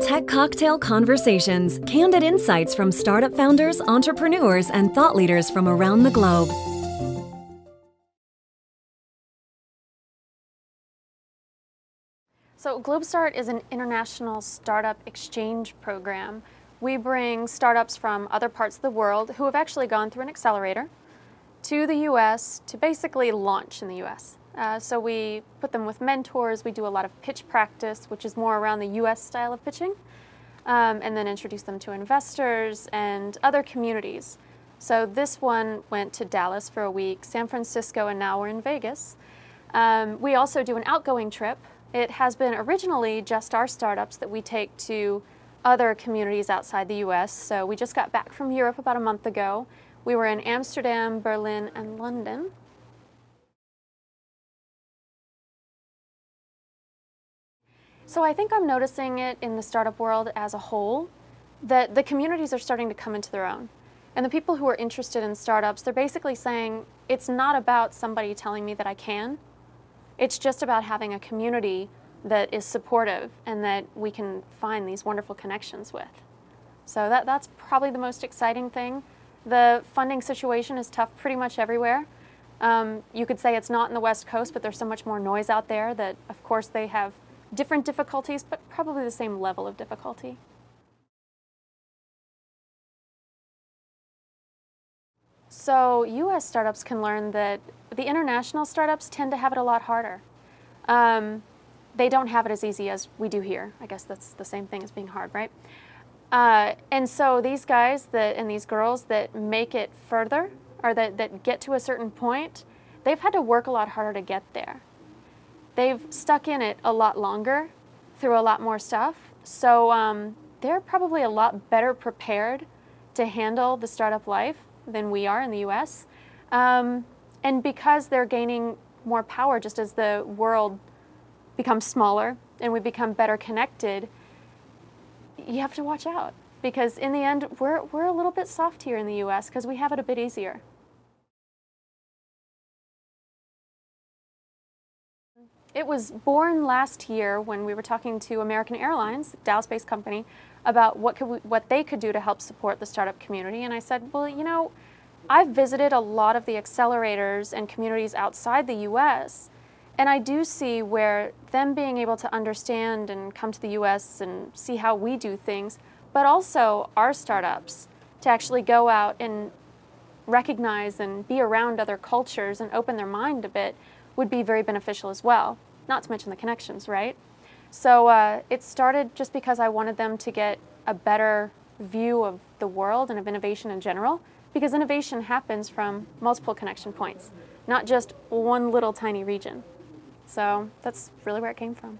Tech Cocktail Conversations, candid insights from startup founders, entrepreneurs, and thought leaders from around the globe. So GlobeStart is an international startup exchange program. We bring startups from other parts of the world who have actually gone through an accelerator to the US to basically launch in the US. So we put them with mentors, we do a lot of pitch practice, which is more around the US style of pitching, and then introduce them to investors and other communities. So this one went to Dallas for a week, San Francisco, and now we're in Vegas. We also do an outgoing trip. It has been originally just our startups that we take to other communities outside the US. So we just got back from Europe about a month ago. We were in Amsterdam, Berlin, and London. So I think I'm noticing it in the startup world as a whole, that the communities are starting to come into their own. And the people who are interested in startups, they're basically saying, it's not about somebody telling me that I can. It's just about having a community that is supportive and that we can find these wonderful connections with. So that's probably the most exciting thing. The funding situation is tough pretty much everywhere. You could say it's not in the West Coast, but there's so much more noise out there that, of course, they have different difficulties, but probably the same level of difficulty. So US startups can learn that the international startups tend to have it a lot harder. They don't have it as easy as we do here. I guess that's the same thing as being hard, right? And so these guys and these girls that make it further, or that get to a certain point, they've had to work a lot harder to get there. They've stuck in it a lot longer through a lot more stuff. So they're probably a lot better prepared to handle the startup life than we are in the US. And because they're gaining more power just as the world becomes smaller and we become better connected, you have to watch out. Because in the end, we're a little bit soft here in the US because we have it a bit easier. It was born last year when we were talking to American Airlines, a Dallas-based company, about what they could do to help support the startup community. And I said, well, you know, I've visited a lot of the accelerators and communities outside the US, and I do see where them being able to understand and come to the US and see how we do things, but also our startups to actually go out and recognize and be around other cultures and open their mind a bit would be very beneficial as well, not to mention the connections, right? So it started just because I wanted them to get a better view of the world and of innovation in general, because innovation happens from multiple connection points, not just one little tiny region. So that's really where it came from.